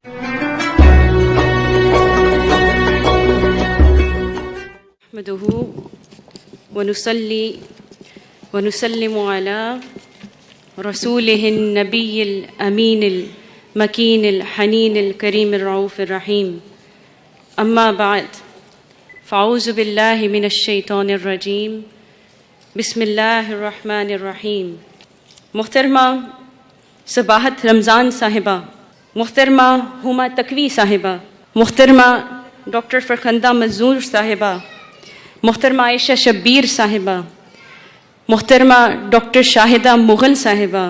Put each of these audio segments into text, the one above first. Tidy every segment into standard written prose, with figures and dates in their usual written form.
نحمده ونصلي ونسلم على رسوله النبي الأمين المكين الحنين الكريم الرؤوف الرحيم أما بعد فأعوذ بالله من الشيطان الرجيم بسم الله الرحمن الرحيم. محترمہ صباحت رمضان صاحبہ، محترمہ ہما تقوی صاحبہ، محترمہ ڈاکٹر فرخندہ منظور صاحبہ، محترمہ عائشہ شبیر صاحبہ، محترمہ ڈاکٹر شاہدہ مغل صاحبہ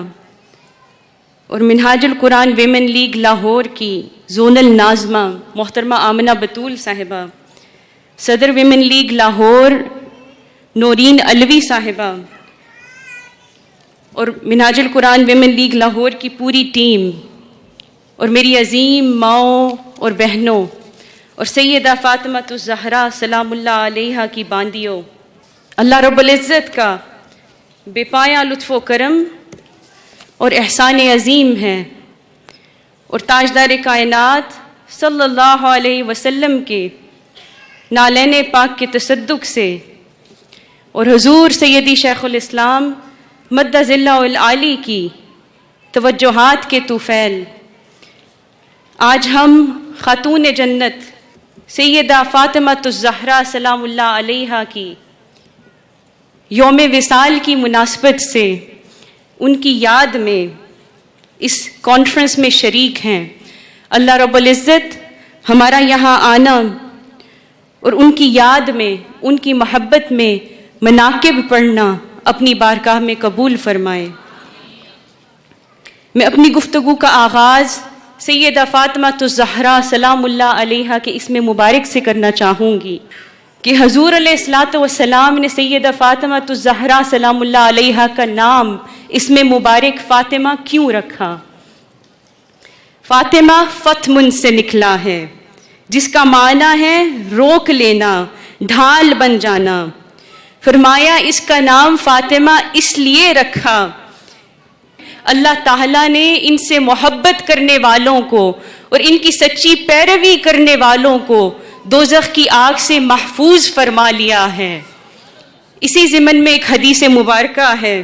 اور منہاج القرآن ویمن لیگ لاہور کی زونل ناظمہ محترمہ آمنہ بطول صاحبہ، صدر ویمن لیگ لاہور نورین علوی صاحبہ اور منہاج القرآن ویمن لیگ لاہور کی پوری ٹیم اور میری عظیم ماؤں اور بہنوں اور سیدہ فاطمہ الزہرا سلام اللہ علیہا کی باندیوں، اللہ رب العزت کا بے پایا لطف و کرم اور احسان عظیم ہے اور تاجدار کائنات صلی اللہ علیہ وسلم کے نالین پاک کے تصدق سے اور حضور سیدی شیخ الاسلام مد ظلہ العالی کی توجہات کے طفیل آج ہم خاتون جنت سیدہ فاطمہ الزہرا سلام اللہ علیہا کی یوم وصال کی مناسبت سے ان کی یاد میں اس کانفرنس میں شریک ہیں. اللہ رب العزت ہمارا یہاں آنا اور ان کی یاد میں، ان کی محبت میں مناقب پڑھنا اپنی بارگاہ میں قبول فرمائے. میں اپنی گفتگو کا آغاز سیدہ فاطمہ الزہرا سلام اللہ علیہا کے اسم مبارک سے کرنا چاہوں گی کہ حضور علیہ الصلوۃ والسلام نے سیدہ فاطمہ الزہرا سلام اللہ علیہا کا نام اسم مبارک فاطمہ کیوں رکھا؟ فاطمہ فتمن سے نکلا ہے جس کا معنی ہے روک لینا، ڈھال بن جانا. فرمایا اس کا نام فاطمہ اس لیے رکھا اللہ تعالیٰ نے ان سے محبت کرنے والوں کو اور ان کی سچی پیروی کرنے والوں کو دوزخ کی آگ سے محفوظ فرما لیا ہے. اسی ضمن میں ایک حدیث مبارکہ ہے،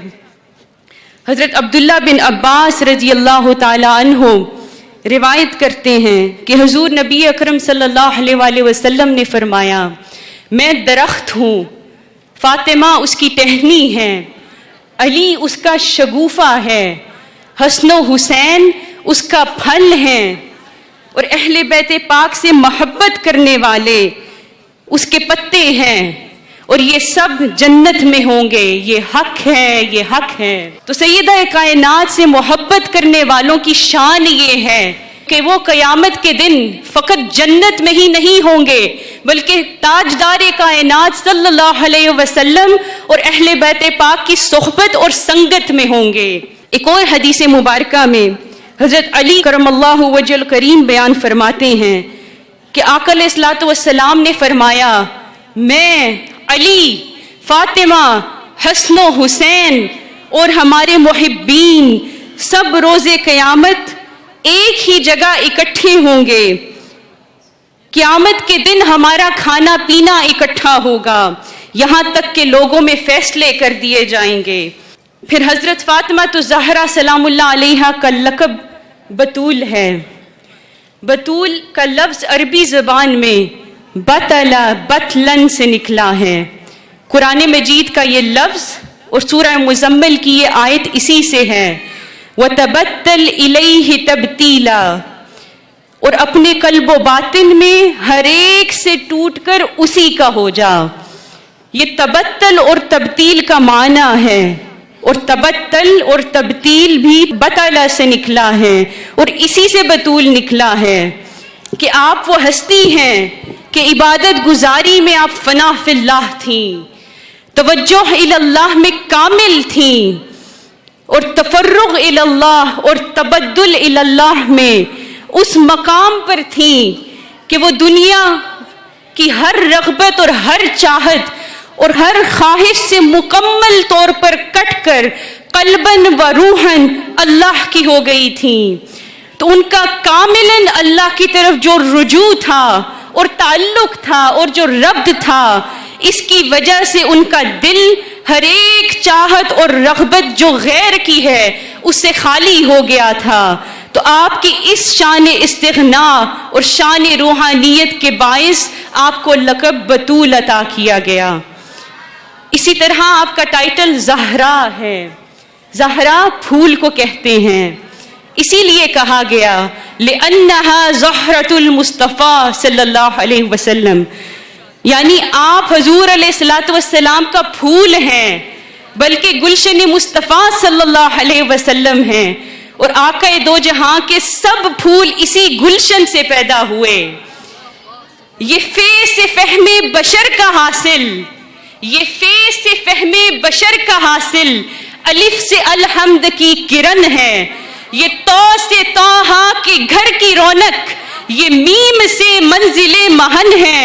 حضرت عبداللہ بن عباس رضی اللہ تعالی عنہ روایت کرتے ہیں کہ حضور نبی اکرم صلی اللہ علیہ وآلہ وسلم نے فرمایا میں درخت ہوں، فاطمہ اس کی ٹہنی ہے، علی اس کا شگوفہ ہے، حسن و حسین اس کا پھل ہیں اور اہل بیت پاک سے محبت کرنے والے اس کے پتے ہیں اور یہ سب جنت میں ہوں گے. یہ حق ہے، یہ حق ہے. تو سیدہ کائنات سے محبت کرنے والوں کی شان یہ ہے کہ وہ قیامت کے دن فقط جنت میں ہی نہیں ہوں گے بلکہ تاجدار کائنات صلی اللہ علیہ وسلم اور اہل بیت پاک کی صحبت اور سنگت میں ہوں گے. ایک اور حدیث مبارکہ میں حضرت علی کرم اللہ وجہ الکریم بیان فرماتے ہیں کہ آقا علیہ الصلوۃ والسلام نے فرمایا میں، علی، فاطمہ، حسن و حسین اور ہمارے محبین سب روز قیامت ایک ہی جگہ اکٹھے ہوں گے. قیامت کے دن ہمارا کھانا پینا اکٹھا ہوگا یہاں تک کہ لوگوں میں فیصلے کر دیے جائیں گے. پھر حضرت فاطمہ الزہرا سلام اللہ علیہا کا لقب بطول ہے. بطول کا لفظ عربی زبان میں بطلا بطلن سے نکلا ہے. قرآن مجید کا یہ لفظ اور سورہ مزمل کی یہ آیت اسی سے ہے، وَتَبَتَّلْ إِلَيْهِ تَبْتِيلًا، اور اپنے قلب و باطن میں ہر ایک سے ٹوٹ کر اسی کا ہو جا. یہ تبتل اور تبتیل کا معنی ہے اور تبتل اور تبتیل بھی بطلا سے نکلا ہے اور اسی سے بطول نکلا ہے کہ آپ وہ ہستی ہیں کہ عبادت گزاری میں آپ فنا فی اللہ تھیں، توجہ الی اللہ میں کامل تھیں اور تفرغ الی اللہ اور تبدل الی اللہ میں اس مقام پر تھیں کہ وہ دنیا کی ہر رغبت اور ہر چاہت اور ہر خواہش سے مکمل طور پر کٹ کر قلباً و روحاً اللہ کی ہو گئی تھیں. تو ان کا کاملاً اللہ کی طرف جو رجوع تھا اور تعلق تھا اور جو ربط تھا، اس کی وجہ سے ان کا دل ہر ایک چاہت اور رغبت جو غیر کی ہے اس سے خالی ہو گیا تھا۔ تو آپ کی اس شان استغنا اور شان روحانیت کے باعث آپ کو لقب بطول عطا کیا گیا۔ اسی طرح آپ کا ٹائٹل زہرا ہے۔ زہرا پھول کو کہتے ہیں، اسی لیے کہا گیا لِأَنَّهَا زَهْرَةُ الْمُصْطَفَى صلی اللہ علیہ وسلم، یعنی آپ حضور علیہ السلام کا پھول ہیں، بلکہ گلشن مصطفیٰ صلی اللہ علیہ وسلم ہیں، اور آقا دو جہاں کے سب پھول اسی گلشن سے پیدا ہوئے۔ یہ فے سے فہم بشر کا حاصل، یہ فے سے فہم بشر کا حاصل الف سے الحمد کی کرن ہے، یہ تو سے طٰہٰ کے گھر کی رونق، یہ میم سے منزل مہن ہے،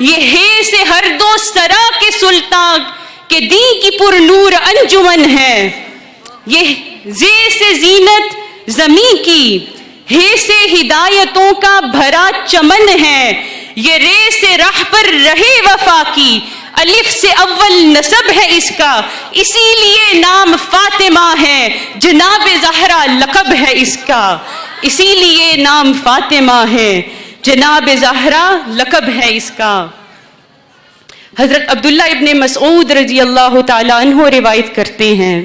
یہ ہے سے ہر دو سرا کے سلطان کے دین کی پر نور انجمن ہے، یہ زے سے زینت زمیں کی، ہے سے ہدایتوں کا بھرا چمن ہے، یہ رے سے راہ پر رہے وفا کی، الف سے اول نسب ہے اس کا، اسی لیے نام فاطمہ ہے، جناب زہرا لقب ہے اس کا، اسی لیے نام فاطمہ ہے، جناب زہرا لقب ہے اس کا۔ حضرت عبداللہ ابن مسعود رضی اللہ تعالیٰ عنہ روایت کرتے ہیں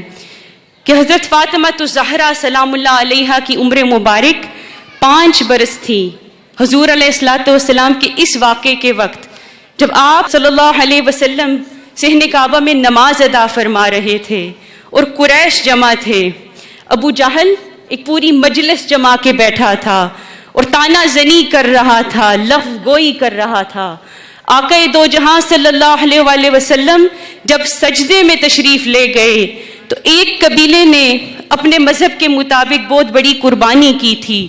کہ حضرت فاطمہ الزہرا سلام اللہ علیہا کی عمر مبارک 5 برس تھی۔ حضور علیہ السلام کے اس واقعے کے وقت جب آپ صلی اللہ علیہ وسلم صحن کعبہ میں نماز ادا فرما رہے تھے اور قریش جمع تھے، ابو جہل ایک پوری مجلس جما کے بیٹھا تھا اور تانا زنی کر رہا تھا، لفظ گوئی کر رہا تھا۔ آقا دو جہاں صلی اللہ علیہ وسلم جب سجدے میں تشریف لے گئے تو ایک قبیلے نے اپنے مذہب کے مطابق بہت بڑی قربانی کی تھی،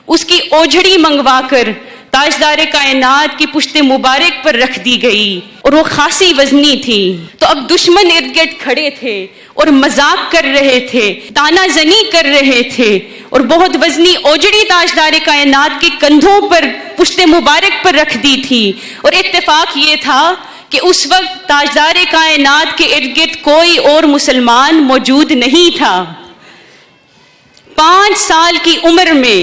اس کی اوجھڑی منگوا کر تاجدار کائنات کی پشت مبارک پر رکھ دی گئی، اور وہ خاصی وزنی تھی۔ تو اب دشمن ارد گرد کھڑے تھے اور مذاق کر رہے تھے، تانا زنی کر رہے تھے، اور بہت وزنی اوجڑی تاجدار کائنات کے کندھوں پر پشت مبارک پر رکھ دی تھی، اور اتفاق یہ تھا کہ اس وقت تاجدار کائنات کے ارد گرد کوئی اور مسلمان موجود نہیں تھا۔ 5 سال کی عمر میں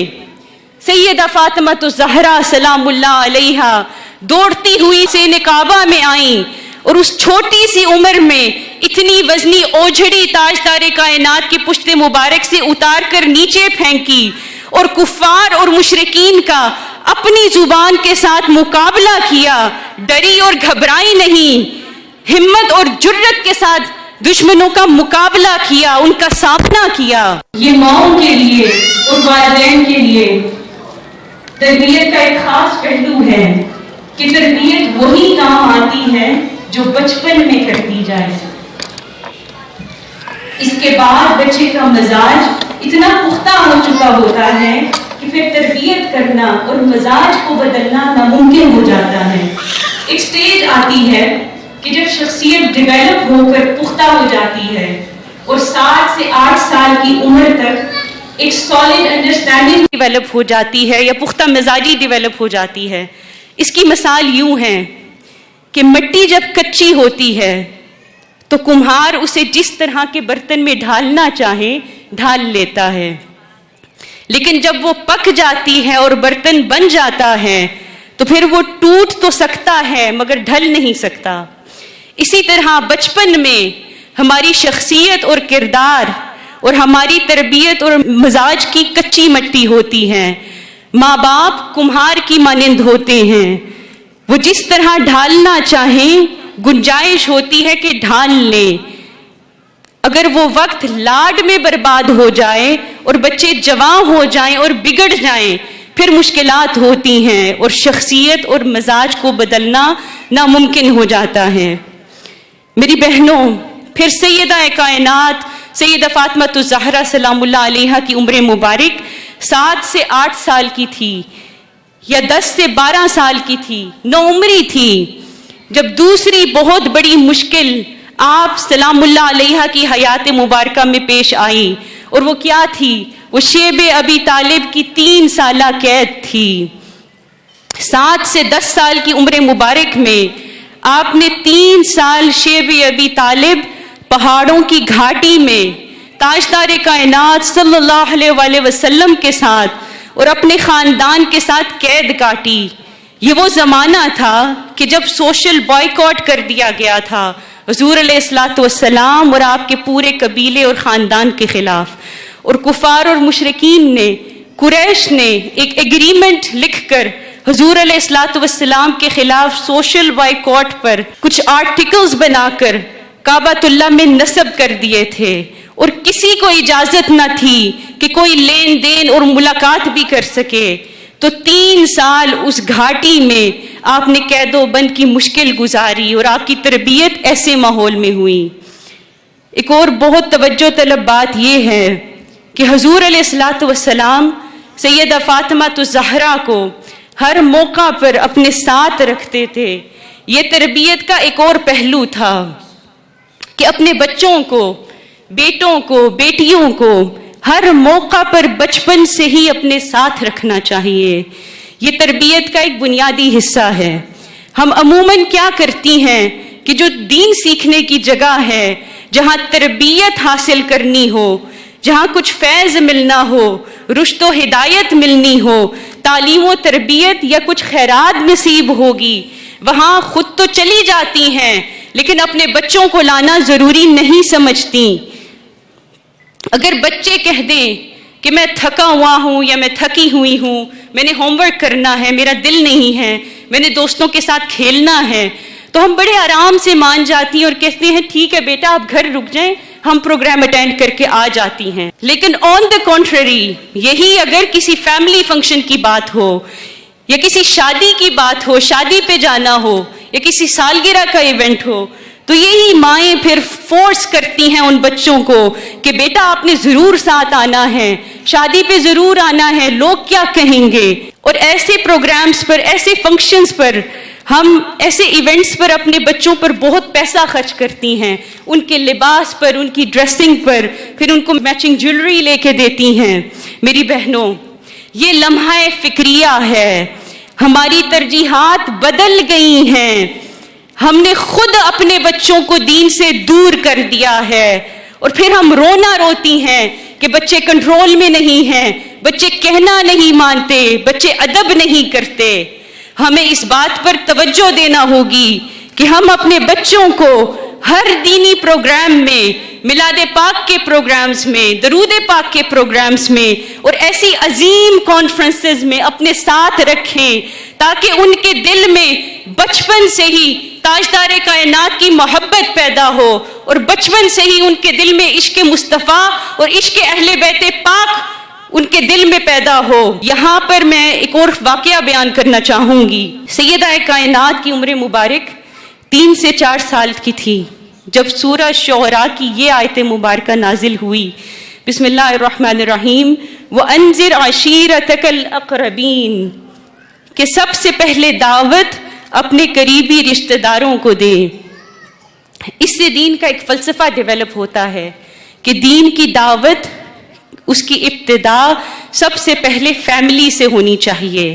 سیدہ فاطمہ الزہرا سلام اللہ علیہا دوڑتی ہوئی صحن کعبہ میں آئیں، اور اس چھوٹی سی عمر میں اتنی وزنی اوجھڑی تاجدار کائنات کی پشت مبارک سے اتار کر نیچے پھینکی، اور کفار اور مشرکین کا اپنی زبان کے ساتھ مقابلہ کیا، ڈری اور گھبرائی نہیں، ہمت اور جرت کے ساتھ دشمنوں کا مقابلہ کیا، ان کا سامنا کیا۔ یہ ماؤں کے لیے اور والدین کے لیے تربیت کا ایک خاص پہلو ہے کہ تربیت وہی کام آتی ہے جو بچپن میں کر دی جائے۔ اس کے بعد بچے کا مزاج اتنا پختہ ہو چکا ہوتا ہے کہ پھر تربیت کرنا اور مزاج کو بدلنا ناممکن ہو جاتا ہے۔ ایک سٹیج آتی ہے کہ جب شخصیت ڈیویلپ ہو کر پختہ ہو جاتی ہے، اور 7 سے 8 سال کی عمر تک ایک سالڈ انڈرسٹینڈنگ ڈیولپ ہو جاتی ہے، یا پختہ مزاجی ڈیولپ ہو جاتی ہے۔ اس کی مثال یوں ہے کہ مٹی جب کچی ہوتی ہے تو کمہار اسے جس طرح کے برتن میں ڈھالنا چاہے ڈھال لیتا ہے، لیکن جب وہ پک جاتی ہے اور برتن بن جاتا ہے تو پھر وہ ٹوٹ تو سکتا ہے مگر ڈھل نہیں سکتا۔ اسی طرح بچپن میں ہماری شخصیت اور کردار اور ہماری تربیت اور مزاج کی کچی مٹی ہوتی ہے۔ ماں باپ کمہار کی مانند ہوتے ہیں، وہ جس طرح ڈھالنا چاہیں گنجائش ہوتی ہے کہ ڈھال لیں، اگر وہ وقت لاڈ میں برباد ہو جائے اور بچے جوان ہو جائیں اور بگڑ جائیں پھر مشکلات ہوتی ہیں، اور شخصیت اور مزاج کو بدلنا ناممکن ہو جاتا ہے۔ میری بہنوں، پھر سیدہ کائنات سیدہ فاطمہ الزہرا سلام اللہ علیہا کی عمر مبارک 7 سے 8 سال کی تھی، یا 10 سے 12 سال کی تھی، نوعمری تھی، جب دوسری بہت بڑی مشکل آپ سلام اللہ علیہا کی حیات مبارکہ میں پیش آئی، اور وہ کیا تھی؟ وہ شیب ابی طالب کی 3 سالہ قید تھی۔ 7 سے 10 سال کی عمر مبارک میں آپ نے 3 سال شیب ابی طالب پہاڑوں کی گھاٹی میں تاجدار کائنات صلی اللہ علیہ وآلہ وسلم کے ساتھ اور اپنے خاندان کے ساتھ قید کاٹی۔ یہ وہ زمانہ تھا کہ جب سوشل بائیکاٹ کر دیا گیا تھا حضور علیہ الصلوۃ والسلام اور آپ کے پورے قبیلے اور خاندان کے خلاف، اور کفار اور مشرکین نے، قریش نے ایک ایگریمنٹ لکھ کر حضور علیہ الصلوۃ والسلام کے خلاف سوشل بائیکاٹ پر کچھ آرٹیکلز بنا کر کعبۃ اللہ میں نصب کر دیے تھے، اور کسی کو اجازت نہ تھی کہ کوئی لین دین اور ملاقات بھی کر سکے۔ تو 3 سال اس گھاٹی میں آپ نے قید و بند کی مشکل گزاری اور آپ کی تربیت ایسے ماحول میں ہوئی۔ ایک اور بہت توجہ طلب بات یہ ہے کہ حضور علیہ الصلوۃ والسلام سیدہ فاطمہ الزہرا کو ہر موقع پر اپنے ساتھ رکھتے تھے۔ یہ تربیت کا ایک اور پہلو تھا کہ اپنے بچوں کو، بیٹوں کو، بیٹیوں کو ہر موقع پر بچپن سے ہی اپنے ساتھ رکھنا چاہیے۔ یہ تربیت کا ایک بنیادی حصہ ہے۔ ہم عموماً کیا کرتی ہیں کہ جو دین سیکھنے کی جگہ ہے، جہاں تربیت حاصل کرنی ہو، جہاں کچھ فیض ملنا ہو، رشد و ہدایت ملنی ہو، تعلیم و تربیت یا کچھ خیرات نصیب ہوگی، وہاں خود تو چلی جاتی ہیں لیکن اپنے بچوں کو لانا ضروری نہیں سمجھتی۔ اگر بچے کہہ دیں کہ میں تھکا ہوا ہوں یا میں تھکی ہوئی ہوں، میں نے ہوم ورک کرنا ہے، میرا دل نہیں ہے، میں نے دوستوں کے ساتھ کھیلنا ہے، تو ہم بڑے آرام سے مان جاتی ہیں اور کہتے ہیں ٹھیک ہے بیٹا آپ گھر رک جائیں، ہم پروگرام اٹینڈ کر کے آ جاتی ہیں۔ لیکن آن دا کنٹریری، یہی اگر کسی فیملی فنکشن کی بات ہو یا کسی شادی کی بات ہو، شادی پہ جانا ہو یا کسی سالگرہ کا ایونٹ ہو، تو یہی مائیں پھر فورس کرتی ہیں ان بچوں کو کہ بیٹا آپ نے ضرور ساتھ آنا ہے، شادی پہ ضرور آنا ہے، لوگ کیا کہیں گے۔ اور ایسے پروگرامز پر، ایسے فنکشنز پر، ہم ایسے ایونٹس پر اپنے بچوں پر بہت پیسہ خرچ کرتی ہیں، ان کے لباس پر، ان کی ڈریسنگ پر، پھر ان کو میچنگ جیولری لے کے دیتی ہیں۔ میری بہنوں، یہ لمحہ فکریہ ہے، ہماری ترجیحات بدل گئی ہیں، ہم نے خود اپنے بچوں کو دین سے دور کر دیا ہے، اور پھر ہم رونا روتی ہیں کہ بچے کنٹرول میں نہیں ہیں، بچے کہنا نہیں مانتے، بچے ادب نہیں کرتے۔ ہمیں اس بات پر توجہ دینا ہوگی کہ ہم اپنے بچوں کو ہر دینی پروگرام میں، میلاد پاک کے پروگرامز میں، درود پاک کے پروگرامز میں اور ایسی عظیم کانفرنسز میں اپنے ساتھ رکھیں، تاکہ ان کے دل میں بچپن سے ہی تاجدار کائنات کی محبت پیدا ہو، اور بچپن سے ہی ان کے دل میں عشق مصطفیٰ اور عشق اہل بیت پاک ان کے دل میں پیدا ہو۔ یہاں پر میں ایک اور واقعہ بیان کرنا چاہوں گی۔ سیدہ کائنات کی عمر مبارک 3 سے 4 سال کی تھی جب سورہ شعراء کی یہ آیت مبارکہ نازل ہوئی، بسم اللہ الرحمن الرحیم، وَأَنذِرْ عَشِيرَتَكَ الْأَقْرَبِينَ، کہ سب سے پہلے دعوت اپنے قریبی رشتہ داروں کو دیں۔ اس سے دین کا ایک فلسفہ ڈیولپ ہوتا ہے کہ دین کی دعوت، اس کی ابتدا سب سے پہلے فیملی سے ہونی چاہیے۔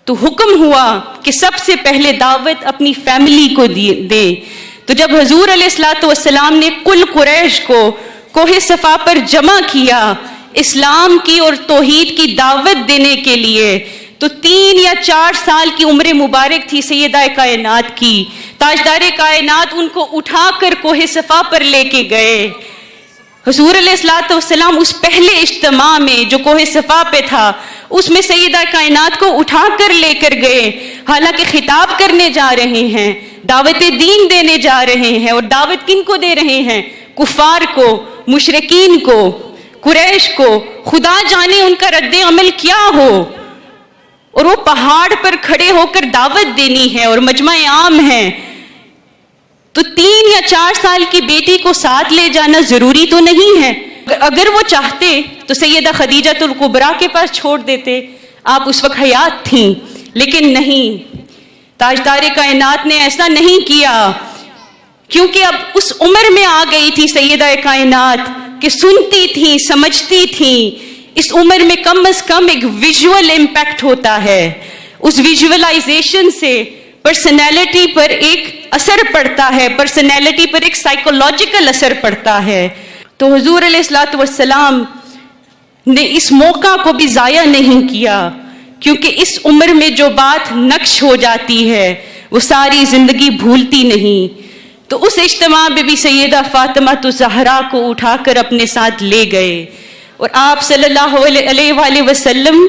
تو حکم ہوا کہ سب سے پہلے دعوت اپنی فیملی کو دیں۔ تو جب حضور علیہ الصلوۃ والسلام نے کل قریش کو کوہ صفا پر جمع کیا اسلام کی اور توحید کی دعوت دینے کے لیے، تو 3 یا 4 سال کی عمر مبارک تھی سیدہ کائنات کی۔ تاجدار کائنات ان کو اٹھا کر کوہ صفا پر لے کے گئے۔ حضور علیہ الصلوۃ والسلام اس پہلے اجتماع میں جو کوہ صفا پہ تھا، اس میں سیدہ کائنات کو اٹھا کر لے کر گئے، حالانکہ خطاب کرنے جا رہے ہیں، دعوت دین دینے جا رہے ہیں، اور دعوت کن کو دے رہے ہیں؟ کفار کو، مشرکین کو، قریش کو۔ خدا جانے ان کا رد عمل کیا ہو، اور وہ پہاڑ پر کھڑے ہو کر دعوت دینی ہے اور مجمع عام ہے۔ تو 3 یا 4 سال کی بیٹی کو ساتھ لے جانا ضروری تو نہیں ہے۔ اگر وہ چاہتے تو سیدہ خدیجہ الکبریٰ کے پاس چھوڑ دیتے، آپ اس وقت حیات تھیں، لیکن نہیں، تاجدار کائنات نے ایسا نہیں کیا، کیونکہ اب اس عمر میں آ گئی تھی سیدہ کائنات۔ کہ سنتی تھیں، سمجھتی تھیں، اس عمر میں کم از کم ایک ویژول امپیکٹ ہوتا ہے، اس ویژولائزیشن سے پرسنالٹی پر ایک اثر پڑتا ہے، پرسنالٹی پر ایک سائیکولوجیکل اثر پڑتا ہے۔ تو حضور علیہ الصلوۃ والسلام نے اس موقع کو بھی ضائع نہیں کیا، کیونکہ اس عمر میں جو بات نقش ہو جاتی ہے وہ ساری زندگی بھولتی نہیں۔ تو اس اجتماع میں بھی سیدہ فاطمہ الزہرا کو اٹھا کر اپنے ساتھ لے گئے، اور آپ صلی اللہ علیہ وآلہ وسلم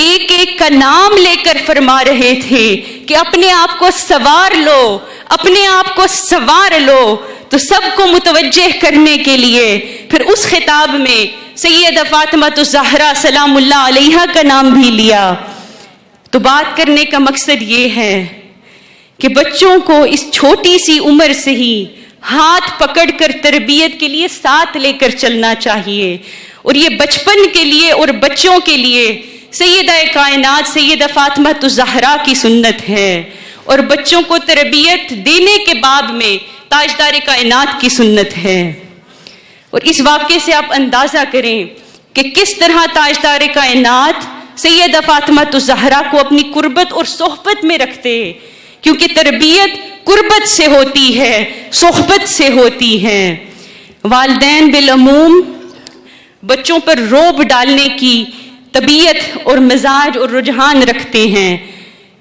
ایک ایک کا نام لے کر فرما رہے تھے کہ اپنے آپ کو سنوار لو، اپنے آپ کو سنوار لو۔ تو سب کو متوجہ کرنے کے لیے پھر اس خطاب میں سیدہ فاطمہ الزہرا سلام اللہ علیہا کا نام بھی لیا۔ تو بات کرنے کا مقصد یہ ہے کہ بچوں کو اس چھوٹی سی عمر سے ہی ہاتھ پکڑ کر تربیت کے لیے ساتھ لے کر چلنا چاہیے، اور یہ بچپن کے لیے اور بچوں کے لیے سیدہ کائنات سیدہ فاطمہ الزہرا کی سنت ہے، اور بچوں کو تربیت دینے کے بعد میں تاجدار کائنات کی سنت ہے۔ اور اس واقعے سے آپ اندازہ کریں کہ کس طرح تاجدار کائنات سیدہ فاطمہ الزہرا کو اپنی قربت اور صحبت میں رکھتے، کیونکہ تربیت قربت سے ہوتی ہے، صحبت سے ہوتی ہے۔ والدین بالعموم بچوں پر رعب ڈالنے کی طبیعت اور مزاج اور رجحان رکھتے ہیں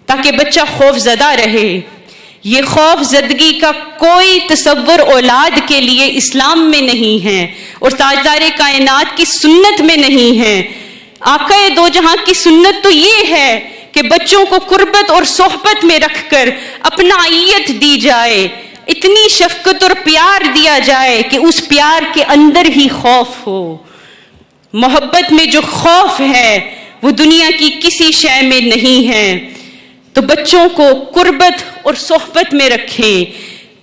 تاکہ بچہ خوف زدہ رہے۔ یہ خوف زدگی کا کوئی تصور اولاد کے لیے اسلام میں نہیں ہے، اور تاجدار کائنات کی سنت میں نہیں ہے۔ آقا دو جہاں کی سنت تو یہ ہے کہ بچوں کو قربت اور صحبت میں رکھ کر اپنائیت دی جائے، اتنی شفقت اور پیار دیا جائے کہ اس پیار کے اندر ہی خوف ہو۔ محبت میں جو خوف ہے وہ دنیا کی کسی شے میں نہیں ہے۔ تو بچوں کو قربت اور صحبت میں رکھیں،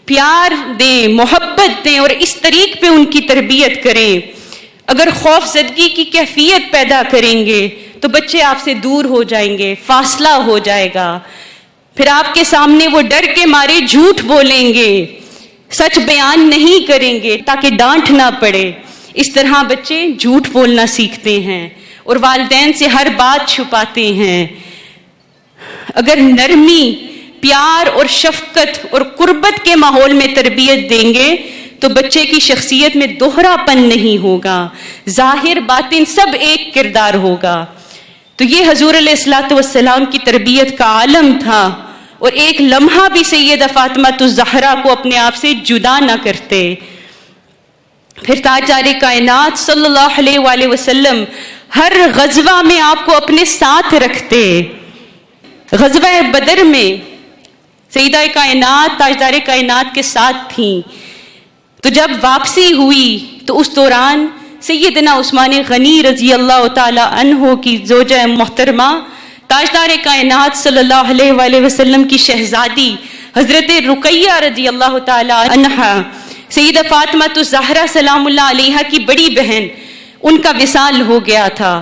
پیار دیں، محبت دیں، اور اس طریق پہ ان کی تربیت کریں۔ اگر خوف زدگی کی کیفیت پیدا کریں گے تو بچے آپ سے دور ہو جائیں گے، فاصلہ ہو جائے گا، پھر آپ کے سامنے وہ ڈر کے مارے جھوٹ بولیں گے، سچ بیان نہیں کریں گے تاکہ ڈانٹ نہ پڑے۔ اس طرح بچے جھوٹ بولنا سیکھتے ہیں اور والدین سے ہر بات چھپاتے ہیں۔ اگر نرمی، پیار اور شفقت اور قربت کے ماحول میں تربیت دیں گے تو بچے کی شخصیت میں دوہرا پن نہیں ہوگا، ظاہر باطن سب ایک کردار ہوگا۔ تو یہ حضور علیہ الصلوۃ والسلام کی تربیت کا عالم تھا، اور ایک لمحہ بھی سیدہ فاطمہ الزہرا کو اپنے آپ سے جدا نہ کرتے۔ پھر تاجدار کائنات صلی اللہ علیہ وآلہ وسلم ہر غزوہ میں آپ کو اپنے ساتھ رکھتے۔ غزوہ بدر میں سیدہ کائنات تاجدار کائنات کے ساتھ تھیں، تو جب واپسی ہوئی تو اس دوران سیدنا عثمان غنی رضی اللہ تعالی عنہ کی زوجہ محترمہ تاجدار کائنات صلی اللہ علیہ وآلہ وسلم کی شہزادی حضرت رقیہ رضی اللہ تعالی عنہا، سیدہ فاطمہ الزہرا سلام اللہ علیہا کی بڑی بہن، ان کا وصال ہو گیا تھا۔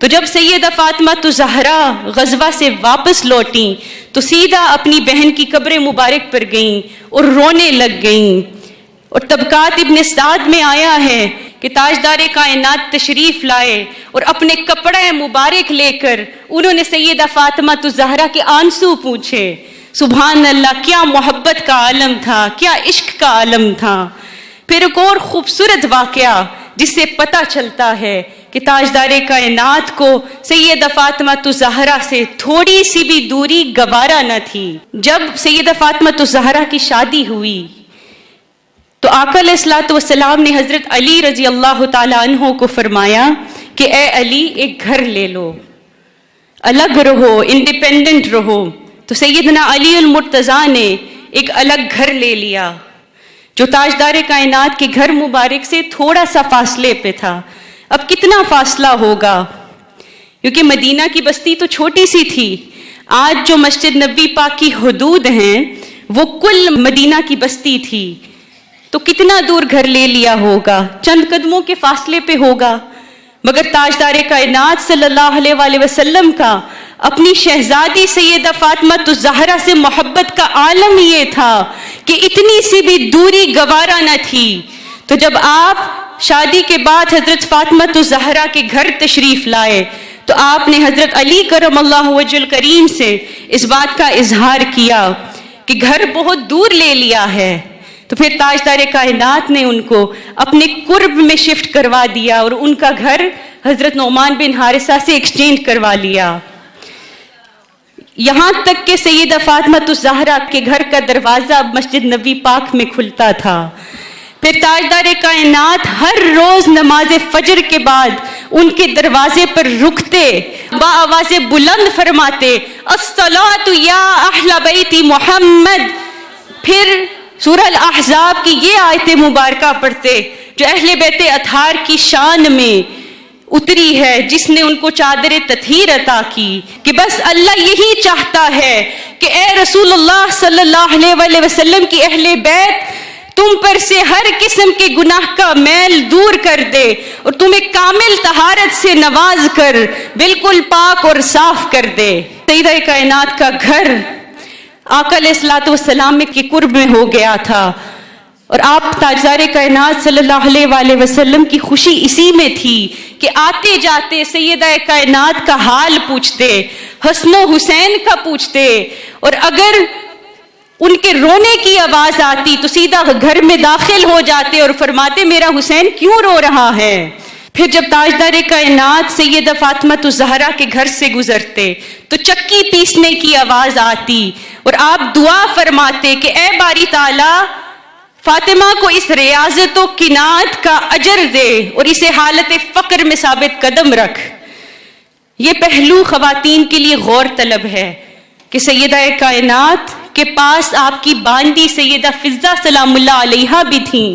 تو جب سیدہ فاطمہ الزہرا غزوہ سے واپس لوٹیں تو سیدھا اپنی بہن کی قبر مبارک پر گئیں اور رونے لگ گئیں۔ اور طبقات ابن سعد میں آیا ہے کہ تاجدار کائنات تشریف لائے اور اپنے کپڑے مبارک لے کر انہوں نے سیدہ فاطمہ الزہرا کے آنسو پوچھے۔ سبحان اللہ، کیا محبت کا عالم تھا، کیا عشق کا عالم تھا۔ پھر ایک اور خوبصورت واقعہ جس سے پتہ چلتا ہے کہ تاجدار کائنات کو سیدہ فاطمہ الزہرا سے تھوڑی سی بھی دوری گوارا نہ تھی۔ جب سیدہ فاطمہ الزہرا کی شادی ہوئی تو آقا علیہ الصلوۃ والسلام نے حضرت علی رضی اللہ تعالی عنہ کو فرمایا کہ اے علی ایک گھر لے لو، الگ رہو، انڈیپینڈنٹ رہو۔ تو سیدنا علی المرتضیٰ نے ایک الگ گھر لے لیا جو تاجدار کائنات کے گھر مبارک سے تھوڑا سا فاصلے پہ تھا۔ اب کتنا فاصلہ ہوگا، کیونکہ مدینہ کی بستی تو چھوٹی سی تھی۔ آج جو مسجد نبوی پاک کی حدود ہیں وہ کل مدینہ کی بستی تھی، تو کتنا دور گھر لے لیا ہوگا، چند قدموں کے فاصلے پہ ہوگا۔ مگر تاجدار کائنات صلی اللہ علیہ وآلہ وسلم کا اپنی شہزادی سیدہ فاطمہ الزہرا سے محبت کا عالم یہ تھا کہ اتنی سی بھی دوری گوارا نہ تھی۔ تو جب آپ شادی کے بعد حضرت فاطمہ الزہرا کے گھر تشریف لائے تو آپ نے حضرت علی کرم اللہ وجہ الکریم سے اس بات کا اظہار کیا کہ گھر بہت دور لے لیا ہے، تو پھر تاجدار کائنات نے ان کو اپنے قرب میں شفٹ کروا دیا اور ان کا گھر حضرت نعمان بن حارثہ سے ایکسچینج کروا لیا، یہاں تک کہ سیدہ فاطمہ الزہرا کے گھر کا دروازہ مسجد نبوی پاک میں کھلتا تھا۔ پھر تاجدار کائنات ہر روز نماز فجر کے بعد ان کے دروازے پر رکتے، بآواز بلند فرماتے الصلاۃ یا اہل بیت محمد، پھر سورہ الاحزاب کی یہ آیت مبارکہ پڑھتے جو اہل بیت اطہار کی شان میں اتری ہے، جس نے ان کو چادر تطہیر عطا کی کہ بس اللہ یہی چاہتا ہے کہ اے رسول اللہ صلی اللہ علیہ وآلہ وسلم کی اہل بیت تم پر سے ہر قسم کے گناہ کا میل دور کر دے اور تمہیں کامل طہارت سے نواز کر بالکل پاک اور صاف کر دے۔ سیدہ کائنات کا گھر آقا علیہ الصلوۃ والسلام کے قرب میں ہو گیا تھا، اور آپ تاجدار کائنات صلی اللہ علیہ وآلہ وسلم کی خوشی اسی میں تھی کہ آتے جاتے سیدہ کائنات کا حال پوچھتے، حسن و حسین کا پوچھتے، اور اگر ان کے رونے کی آواز آتی تو سیدھا گھر میں داخل ہو جاتے اور فرماتے میرا حسین کیوں رو رہا ہے۔ پھر جب تاجدار کائنات سیدہ فاطمہ الزہرا کے گھر سے گزرتے تو چکی پیسنے کی آواز آتی اور آپ دعا فرماتے کہ اے باری تعالی فاطمہ کو اس ریاضت و قناعت کا اجر دے اور اسے حالت فقر میں ثابت قدم رکھ۔ یہ پہلو خواتین کے لیے غور طلب ہے کہ سیدہ کائنات کے پاس آپ کی باندی سیدہ فضہ سلام اللہ علیہا بھی تھیں،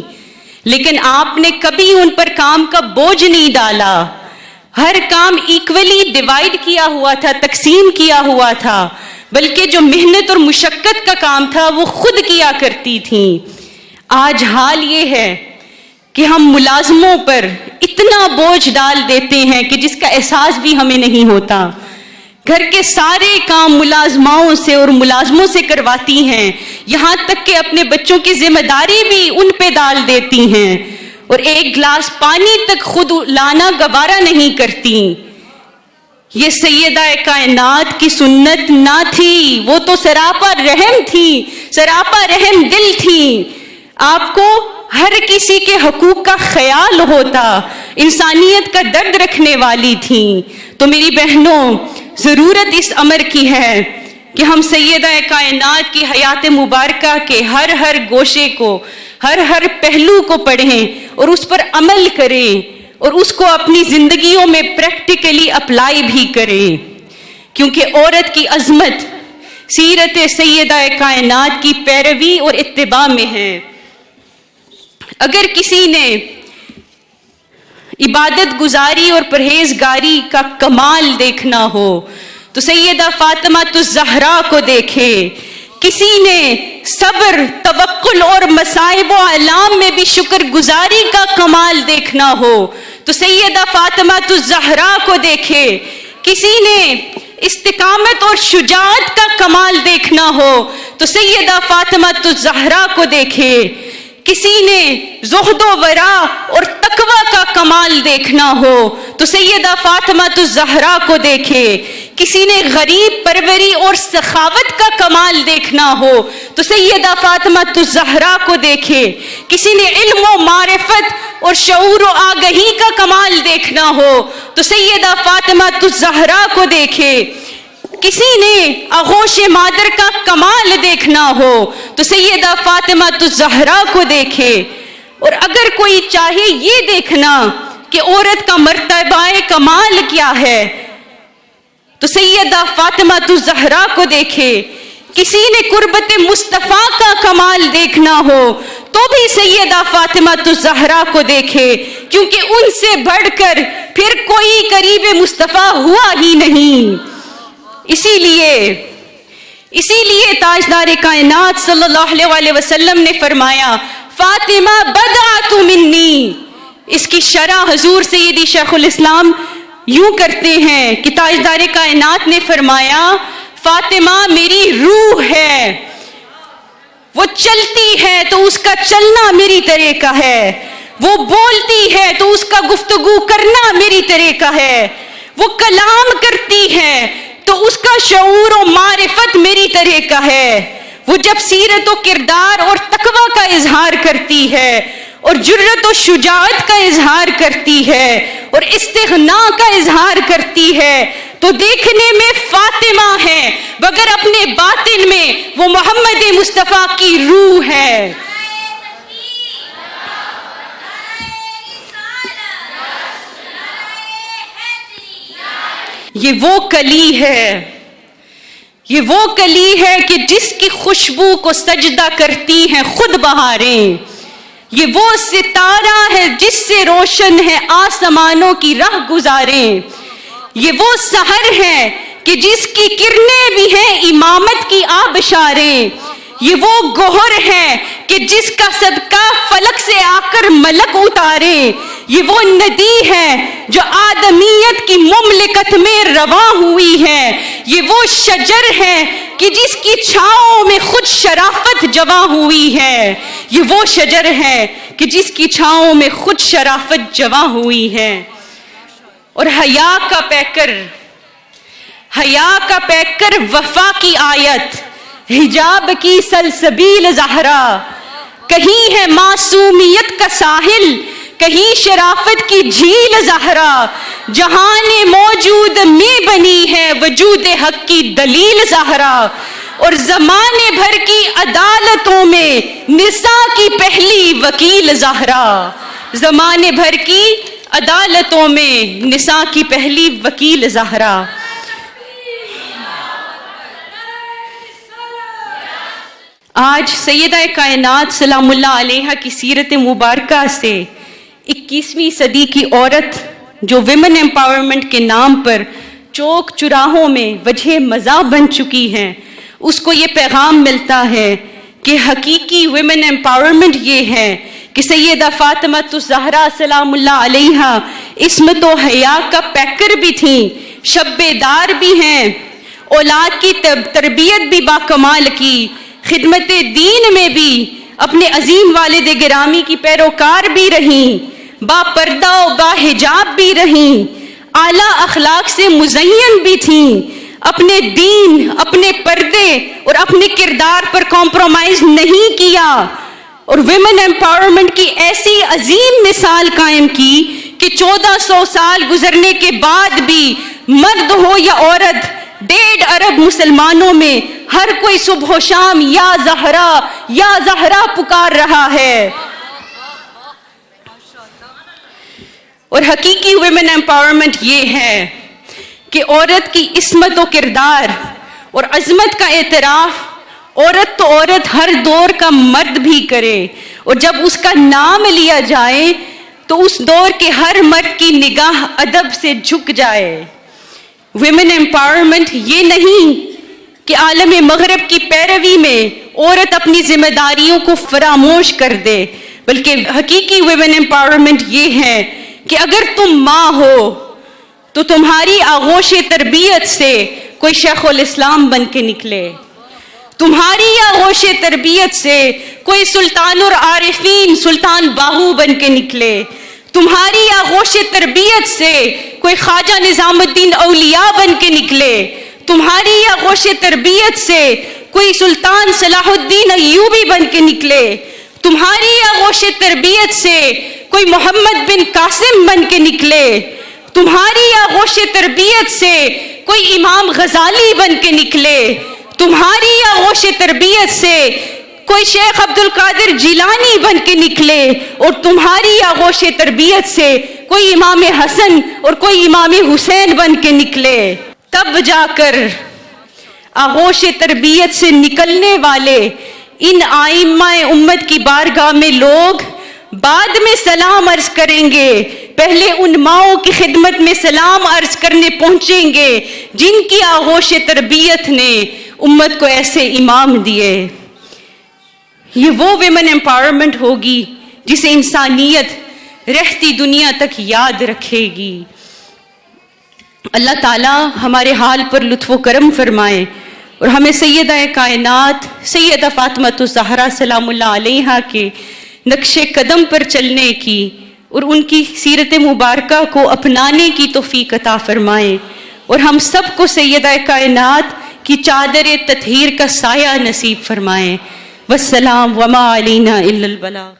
لیکن آپ نے کبھی ان پر کام کا بوجھ نہیں ڈالا، ہر کام ایکولی ڈیوائیڈ کیا ہوا تھا، تقسیم کیا ہوا تھا، بلکہ جو محنت اور مشقت کا کام تھا وہ خود کیا کرتی تھیں۔ آج حال یہ ہے کہ ہم ملازموں پر اتنا بوجھ ڈال دیتے ہیں کہ جس کا احساس بھی ہمیں نہیں ہوتا، گھر کے سارے کام ملازماؤں سے اور ملازموں سے کرواتی ہیں، یہاں تک کہ اپنے بچوں کی ذمہ داری بھی ان پہ ڈال دیتی ہیں، اور ایک گلاس پانی تک خود لانا گوارا نہیں کرتی۔ یہ سیدہ کائنات کی سنت نہ تھی، وہ تو سراپا رحم تھی، سراپا رحم دل تھی، آپ کو ہر کسی کے حقوق کا خیال ہوتا، انسانیت کا درد رکھنے والی تھیں۔ تو میری بہنوں، ضرورت اس امر کی ہے کہ ہم سیدہ کائنات کی حیات مبارکہ کے ہر گوشے کو، ہر پہلو کو پڑھیں اور اس پر عمل کریں اور اس کو اپنی زندگیوں میں پریکٹیکلی اپلائی بھی کریں، کیونکہ عورت کی عظمت سیرت سیدہ کائنات کی پیروی اور اتباع میں ہے۔ اگر کسی نے عبادت گزاری اور پرہیزگاری کا کمال دیکھنا ہو تو سیدہ فاطمہ الزہرا کو دیکھے، کسی نے صبر، توکل اور مصائب و آلام میں بھی شکر گزاری کا کمال دیکھنا ہو تو سیدہ فاطمہ الزہرا کو دیکھے، کسی نے استقامت اور شجاعت کا کمال دیکھنا ہو تو سیدہ فاطمہ الزہرا کو دیکھے، کسی نے زہد و ورع اور تقوی کا کمال دیکھنا ہو تو سیدہ فاطمہ الزہرا کو دیکھے، کسی نے غریب پروری اور سخاوت کا کمال دیکھنا ہو تو سیدہ فاطمہ الزہرا کو دیکھے، کسی نے علم و معرفت اور شعور و آگہی کا کمال دیکھنا ہو تو سیدہ فاطمہ الزہرا کو دیکھے، کسی نے آغوش مادر کا کمال دیکھنا ہو تو سیدہ فاطمہ الزہرا کو دیکھے، اور اگر کوئی چاہے یہ دیکھنا کہ عورت کا مرتبہ کمال کیا ہے تو سیدہ فاطمہ الزہرا کو دیکھے، کسی نے قربت مصطفیٰ کا کمال دیکھنا ہو تو بھی سیدہ فاطمہ الزہرا کو دیکھے، کیونکہ ان سے بڑھ کر پھر کوئی قریب مصطفیٰ ہوا ہی نہیں۔ اسی لیے تاجدار کائنات صلی اللہ علیہ وسلم نے فرمایا فاطمہ بدعت منی۔ اس کی شرح حضور سیدی شیخ الاسلام یوں کرتے ہیں کہ تاجدار کائنات نے فرمایا فاطمہ میری روح ہے، وہ چلتی ہے تو اس کا چلنا میری طرح کا ہے، وہ بولتی ہے تو اس کا گفتگو کرنا میری طرح کا ہے، وہ کلام کرتی ہے تو اس کا شعور و معرفت میری طرح کا ہے، وہ جب سیرت و کردار اور تقوی کا اظہار کرتی ہے اور جرت و شجاعت کا اظہار کرتی ہے اور استغنا کا اظہار کرتی ہے تو دیکھنے میں فاطمہ ہے، مگر اپنے باطن میں وہ محمد مصطفیٰ کی روح ہے۔ یہ وہ کلی ہے، یہ وہ کلی ہے کہ جس کی خوشبو کو سجدہ کرتی ہیں خود بہاریں، یہ وہ ستارہ ہے جس سے روشن ہے آسمانوں کی راہ گزاریں، یہ وہ سحر ہے کہ جس کی کرنیں بھی ہیں امامت کی آبشاریں، یہ وہ گوہر ہے کہ جس کا صدقہ فلک سے آ کر ملک اتارے، یہ وہ ندی ہے جو آدمیت کی مملکت میں رواں ہوئی ہے، یہ وہ شجر ہے کہ جس کی چھاؤں میں خود شرافت جواں ہوئی ہے، یہ وہ شجر ہے کہ جس کی چھاؤں میں خود شرافت جواں ہوئی ہے۔ اور حیا کا پیکر وفا کی آیت، حجاب کی سلسبیل زہرا، کہیں ہے معصومیت کا ساحل، کہیں شرافت کی جھیل زہرا، جہان موجود میں بنی ہے وجود حق کی دلیل زہرا، اور زمانے بھر کی عدالتوں میں نساء کی پہلی وکیل زہرا، زمانے بھر کی عدالتوں میں نساء کی پہلی وکیل زہرا۔ آج سیدہ کائنات سلام اللہ علیہا کی سیرت مبارکہ سے 21ویں صدی کی عورت جو ویمن ایمپاورمنٹ کے نام پر چوک چراہوں میں وجہ مزاح بن چکی ہیں، اس کو یہ پیغام ملتا ہے کہ حقیقی ویمن ایمپاورمنٹ یہ ہے کہ سیدہ فاطمہ الزہرا سلام اللہ علیہا عصمت و حیا کا پیکر بھی تھیں، شب دار بھی ہیں، اولاد کی تربیت بھی باکمال کی، خدمت دین میں بھی اپنے عظیم والد گرامی کی پیروکار بھی رہیں، با پردہ و با حجاب بھی رہیں، اعلیٰ اخلاق سے مزین بھی تھیں، اپنے دین، اپنے پردے اور اپنے کردار پر کمپرومائز نہیں کیا، اور ویمن ایمپاورمنٹ کی ایسی عظیم مثال قائم کی کہ 1400 سال گزرنے کے بعد بھی مرد ہو یا عورت، 1.5 ارب مسلمانوں میں ہر کوئی صبح و شام یا زہرا پکار رہا ہے۔ اور حقیقی ویمن ایمپاورمنٹ یہ ہے کہ عورت کی عصمت و کردار اور عظمت کا اعتراف عورت تو عورت ہر دور کا مرد بھی کرے، اور جب اس کا نام لیا جائے تو اس دور کے ہر مرد کی نگاہ ادب سے جھک جائے۔ ویمن ایمپاورمنٹ یہ نہیں کہ عالم مغرب کی پیروی میں عورت اپنی ذمہ داریوں کو فراموش کر دے، بلکہ حقیقی ویمن ایمپاورمنٹ یہ ہے کہ اگر تم ماں ہو تو تمہاری آغوش تربیت سے کوئی شیخ الاسلام بن کے نکلے، تمہاری آغوش تربیت سے کوئی سلطان العارفین سلطان باہو بن کے نکلے، تمہاری آغوش تربیت سے کوئی خواجہ نظام الدین اولیاء بن کے نکلے، تمہاری آغوش تربیت سے کوئی سلطان صلاح الدین ایوبی بن کے نکلے، تمہاری آغوش تربیت سے کوئی محمد بن قاسم بن کے نکلے، تمہاری آغوش تربیت سے کوئی امام غزالی بن کے نکلے، تمہاری آغوش تربیت سے کوئی شیخ عبد القادر جیلانی بن کے نکلے، اور تمہاری آغوش تربیت سے کوئی امام حسن اور کوئی امام حسین بن کے نکلے، تب جا کر آغوش تربیت سے نکلنے والے ان آئمہ امت کی بارگاہ میں لوگ بعد میں سلام عرض کریں گے، پہلے ان ماؤں کی خدمت میں سلام عرض کرنے پہنچیں گے جن کی آغوش تربیت نے امت کو ایسے امام دیے۔ یہ وہ ویمن ایمپاورمنٹ ہوگی جسے انسانیت رہتی دنیا تک یاد رکھے گی۔ اللہ تعالیٰ ہمارے حال پر لطف و کرم فرمائے اور ہمیں سیدہ کائنات سیدہ فاطمہ الزہرا سلام اللہ علیہا کے نقش قدم پر چلنے کی اور ان کی سیرت مبارکہ کو اپنانے کی توفیق عطا فرمائیں، اور ہم سب کو سیدہ کائنات کی چادر تطہیر کا سایہ نصیب فرمائیں۔ والسلام وما علینا الا البلاغ۔